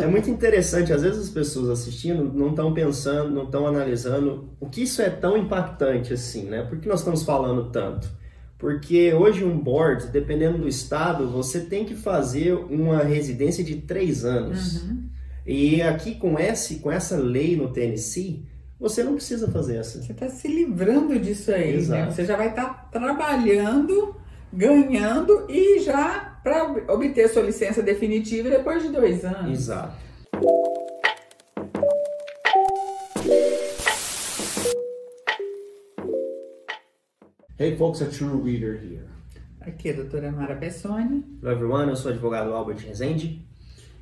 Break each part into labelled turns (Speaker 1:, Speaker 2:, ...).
Speaker 1: É muito interessante, às vezes as pessoas assistindo não estão pensando, não estão analisando o que isso é tão impactante assim, né? Por que nós estamos falando tanto? Porque hoje um board, dependendo do estado, você tem que fazer uma residência de 3 anos. E aqui com essa lei no Tennessee, você não precisa fazer essa.
Speaker 2: Você está se livrando disso aí,
Speaker 1: Exato.
Speaker 2: né? Você já vai estar trabalhando, ganhando e já para obter sua licença definitiva depois de 2 anos.
Speaker 1: Exato.
Speaker 3: Hey folks, a True Reader here.
Speaker 2: Aqui é a doutora Mara Bessoni.
Speaker 1: Hello everyone, eu sou o advogado Albert Rezende.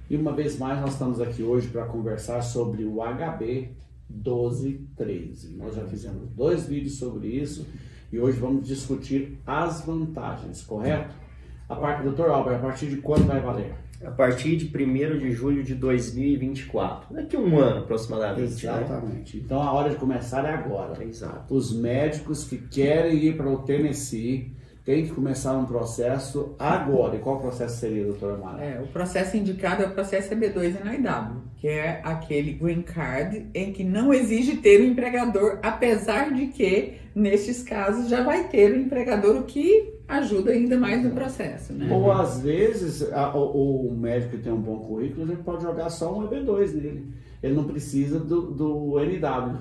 Speaker 3: E uma vez mais nós estamos aqui hoje para conversar sobre o HB 1213. Nós já fizemos 2 vídeos sobre isso e hoje vamos discutir as vantagens, correto? Dr. Albert, a partir de quando vai valer?
Speaker 1: A partir de 1º de julho de 2024. Daqui a um ano aproximadamente.
Speaker 3: Exatamente. Né? Então a hora de começar é agora.
Speaker 1: Exato.
Speaker 3: Os médicos que querem ir para o Tennessee têm que começar um processo agora. E qual processo seria, doutora Mara?
Speaker 2: O processo indicado é o processo EB2NIW, que é aquele green card em que não exige ter um empregador, apesar de que, nestes casos, já vai ter um empregador, o que ajuda ainda mais no processo, né?
Speaker 3: Ou às vezes, o médico que tem um bom currículo, a gente pode jogar só um EB2 nele. Ele não precisa do NW.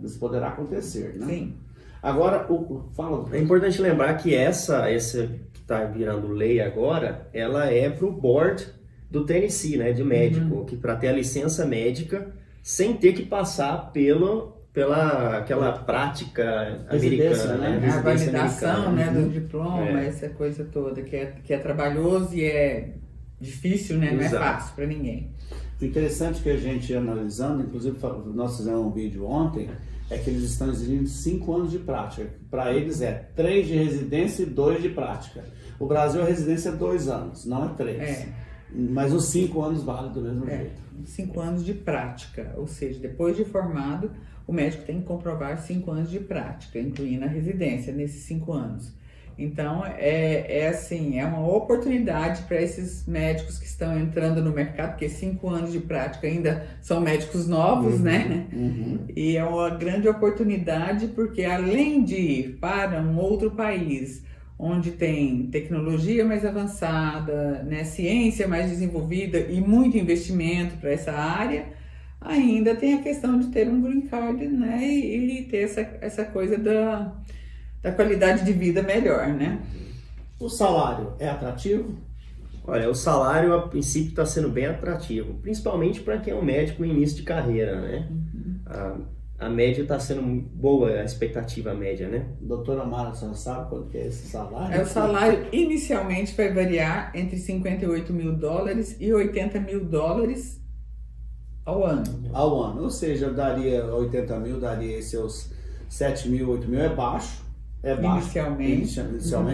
Speaker 3: Isso poderá acontecer, né?
Speaker 2: Sim.
Speaker 3: Agora, fala.
Speaker 1: É importante lembrar que essa que está virando lei agora, ela é para o board do Tennessee, né, de médico, que para ter a licença médica, sem ter que passar pela aquela prática americana, né?
Speaker 2: A validação,
Speaker 1: americana,
Speaker 2: né, do diploma, essa coisa toda, que é trabalhoso e é difícil, né? Não é fácil para ninguém.
Speaker 3: O interessante que a gente analisando, inclusive nós fizemos um vídeo ontem, é que eles estão exigindo 5 anos de prática. Para eles é 3 de residência e 2 de prática. O Brasil, a residência é 2 anos, não é 3. Mas os 5 anos valem do mesmo jeito. 5
Speaker 2: anos de prática, ou seja, depois de formado, o médico tem que comprovar 5 anos de prática, incluindo a residência nesses 5 anos. Então, assim, é uma oportunidade para esses médicos que estão entrando no mercado, porque 5 anos de prática ainda são médicos novos, né? E é uma grande oportunidade porque, além de ir para um outro país, onde tem tecnologia mais avançada, né, ciência mais desenvolvida e muito investimento para essa área, ainda tem a questão de ter um green card, né, e ter essa coisa da qualidade de vida melhor, né?
Speaker 3: O salário é atrativo?
Speaker 1: Olha, o salário a princípio está sendo bem atrativo, principalmente para quem é um médico no início de carreira, né? A média está sendo boa, a expectativa média, né?
Speaker 3: Doutora Mara, você sabe quanto que é esse salário?
Speaker 2: O salário inicialmente vai variar entre $58 mil e $80 mil ao ano.
Speaker 3: Ao ano, ou seja, daria 80 mil, daria seus 7 mil, 8 mil, é baixo. Inicialmente,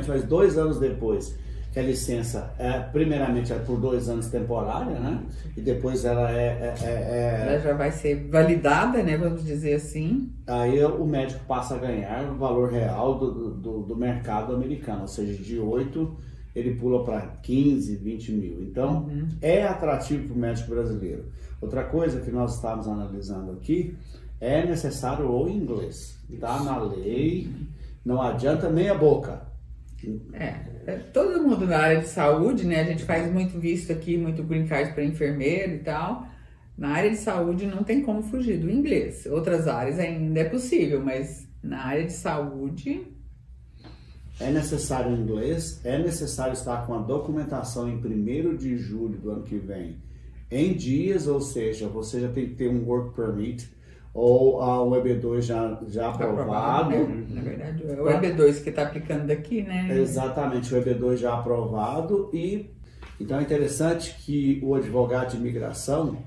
Speaker 3: mas 2 anos depois, que a licença primeiramente é por 2 anos temporária, né? E depois ela
Speaker 2: ela já vai ser validada, né? Vamos dizer assim.
Speaker 3: Aí o médico passa a ganhar o valor real do mercado americano, ou seja, de 8 ele pula para 15, 20 mil. Então, é atrativo para o médico brasileiro. Outra coisa que nós estamos analisando aqui, é necessário o inglês. Está na lei, não adianta meia boca.
Speaker 2: Todo mundo na área de saúde, né? A gente faz muito visto aqui, muito green card para enfermeiro e tal. Na área de saúde não tem como fugir do inglês. Outras áreas ainda é possível, mas na área de saúde...
Speaker 3: É necessário o inglês, é necessário estar com a documentação em 1º de julho do ano que vem em dias, ou seja, você já tem que ter um work permit ou o EB2 já aprovado.
Speaker 2: Na verdade, é o EB2 que está aplicando daqui, né?
Speaker 3: Exatamente, o EB2 já aprovado. E então é interessante que o advogado de imigração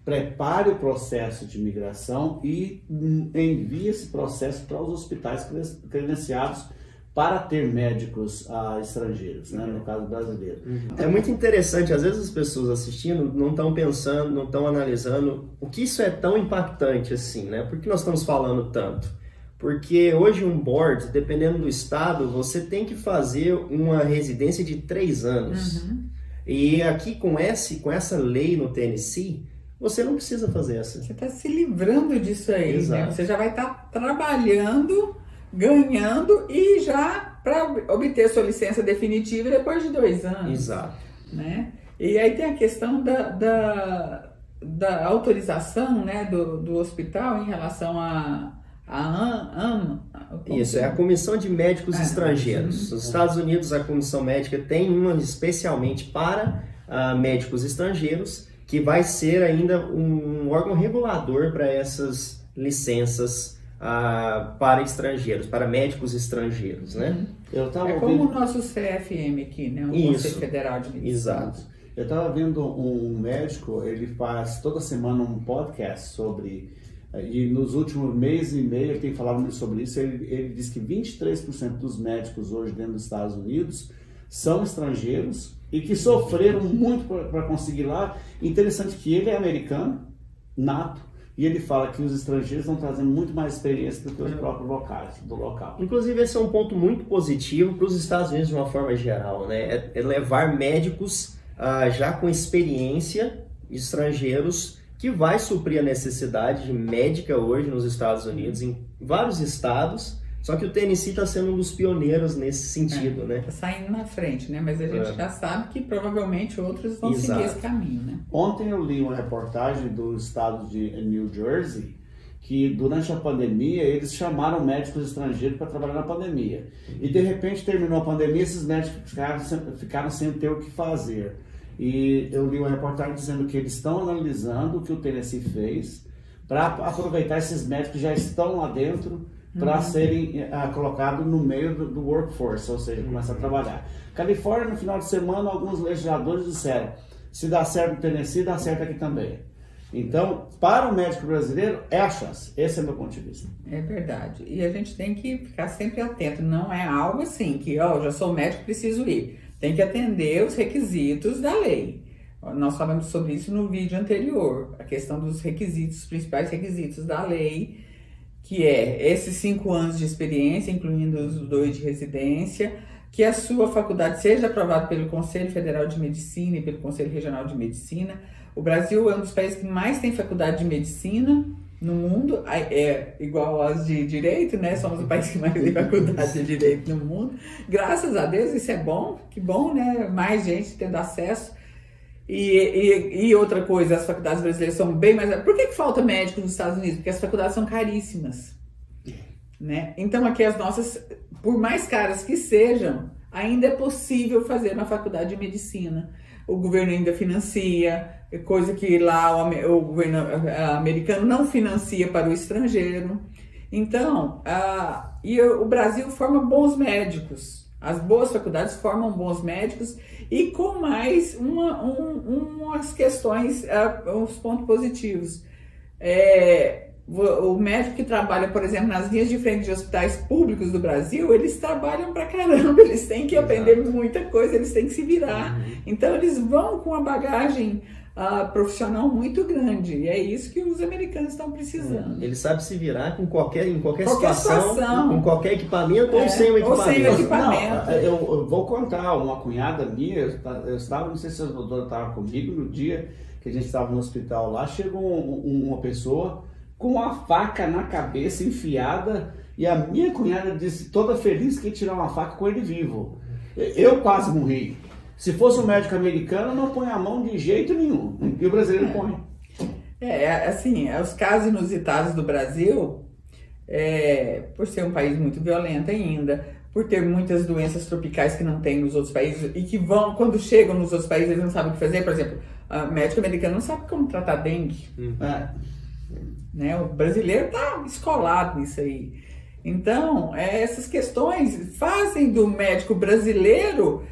Speaker 3: prepare o processo de imigração e envie esse processo para os hospitais credenciados para ter médicos estrangeiros, né? No caso brasileiro.
Speaker 1: É muito interessante, às vezes as pessoas assistindo não estão pensando, não estão analisando o que isso é tão impactante assim, né? Por que nós estamos falando tanto? Porque hoje um board, dependendo do estado, você tem que fazer uma residência de 3 anos. E aqui com essa lei no Tennessee, você não precisa fazer essa.
Speaker 2: Você está se livrando disso aí,
Speaker 1: Exato.
Speaker 2: né? Você já vai estar trabalhando, ganhando e já para obter sua licença definitiva depois de 2 anos.
Speaker 1: Exato.
Speaker 2: Né? E aí tem a questão da autorização, né, do hospital em relação a
Speaker 1: Isso, é a Comissão de Médicos Estrangeiros. Nos Estados Unidos, a Comissão Médica tem uma especialmente para médicos estrangeiros, que vai ser ainda um órgão regulador para essas licenças para estrangeiros, para médicos estrangeiros, né?
Speaker 2: Como o nosso CFM aqui, né? O Conselho Federal de Medicina.
Speaker 1: Exato.
Speaker 3: Eu estava vendo um médico, ele faz toda semana um podcast sobre, e nos últimos mês e meio ele tem falado muito sobre isso, ele diz que 23% dos médicos hoje dentro dos Estados Unidos são estrangeiros e que sofreram muito para conseguir lá. Interessante que ele é americano, nato, e ele fala que os estrangeiros estão trazendo muito mais experiência do que os próprios locais, do local.
Speaker 1: Inclusive, esse é um ponto muito positivo para os Estados Unidos de uma forma geral, né? É levar médicos já com experiência, estrangeiros, que vai suprir a necessidade médica hoje nos Estados Unidos, em vários estados. Só que o Tennessee está sendo um dos pioneiros nesse sentido, né?
Speaker 2: Está saindo na frente, né? Mas a gente já sabe que provavelmente outros vão seguir esse caminho, né?
Speaker 3: Ontem eu li uma reportagem do estado de New Jersey, que durante a pandemia eles chamaram médicos estrangeiros para trabalhar na pandemia. E de repente terminou a pandemia, esses médicos ficaram sem ter o que fazer. E eu li uma reportagem dizendo que eles estão analisando o que o Tennessee fez para aproveitar esses médicos que já estão lá dentro para serem colocados no meio do workforce, ou seja, começar a trabalhar. Califórnia, no final de semana, alguns legisladores disseram, se dá certo no Tennessee, dá certo aqui também. Então, para o médico brasileiro, é a chance. Esse é o meu ponto de vista.
Speaker 2: É verdade. E a gente tem que ficar sempre atento. Não é algo assim que, já sou médico, preciso ir. Tem que atender os requisitos da lei. Nós falamos sobre isso no vídeo anterior. A questão dos requisitos, os principais requisitos da lei, que é esses 5 anos de experiência, incluindo os 2 de residência, que a sua faculdade seja aprovada pelo Conselho Federal de Medicina e pelo Conselho Regional de Medicina. O Brasil é um dos países que mais tem faculdade de medicina no mundo, é igual às de direito, né? Somos o país que mais tem faculdade de direito no mundo. Graças a Deus, isso é bom, que bom, né? Mais gente tendo acesso. E outra coisa, as faculdades brasileiras são bem mais... Por que falta médico nos Estados Unidos? Porque as faculdades são caríssimas, né? Então aqui as nossas, por mais caras que sejam, ainda é possível fazer uma faculdade de medicina. O governo ainda financia, coisa que lá o governo americano não financia para o estrangeiro. Então, o Brasil forma bons médicos. As boas faculdades formam bons médicos e com mais umas questões, uns pontos positivos. O médico que trabalha, por exemplo, nas linhas de frente de hospitais públicos do Brasil, eles trabalham pra caramba, eles têm que aprender muita coisa, eles têm que se virar. Então, eles vão com uma bagagem profissional muito grande. E é isso que os americanos estão precisando.
Speaker 1: Ele sabe se virar em qualquer situação, com qualquer equipamento ou sem o equipamento.
Speaker 2: Ou sem o equipamento.
Speaker 3: Não, eu vou contar, uma cunhada minha, eu estava, não sei se a doutora estava comigo, no dia que a gente estava no hospital lá, chegou uma pessoa com uma faca na cabeça enfiada, e a minha cunhada disse, toda feliz, que ia tirar uma faca com ele vivo. Eu quase morri. Se fosse um médico americano, não põe a mão de jeito nenhum. E o brasileiro põe.
Speaker 2: Assim, os casos inusitados do Brasil, por ser um país muito violento ainda, por ter muitas doenças tropicais que não tem nos outros países, e que quando chegam nos outros países, eles não sabem o que fazer. Por exemplo, o médico americano não sabe como tratar dengue. Né? O brasileiro está escolado nisso aí. Então, essas questões fazem do médico brasileiro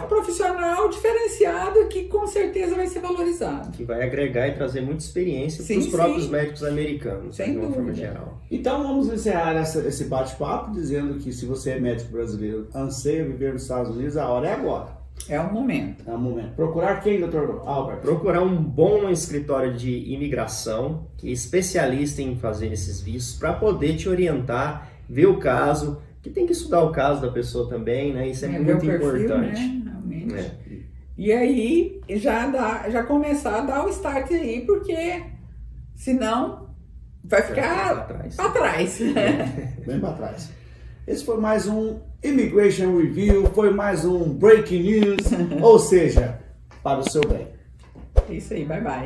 Speaker 2: um profissional diferenciado que com certeza vai ser valorizado.
Speaker 1: Que vai agregar e trazer muita experiência para os próprios médicos americanos, de uma forma geral.
Speaker 3: Então, vamos encerrar esse bate-papo dizendo que se você é médico brasileiro, anseia viver nos Estados Unidos, a hora é agora.
Speaker 2: É o momento.
Speaker 3: É o momento. Procurar quem, doutor Albert?
Speaker 1: Procurar um bom escritório de imigração, que é especialista em fazer esses vistos, para poder te orientar, ver o caso, que tem que estudar o caso da pessoa também, né? Isso é muito importante.
Speaker 2: Perfil, né? Realmente. E aí já começar a dar o start aí, porque senão vai ficar para trás.
Speaker 3: Bem para trás. Esse foi mais um Immigration Review, foi mais um Breaking News, ou seja, para o seu bem.
Speaker 2: É isso aí, bye bye.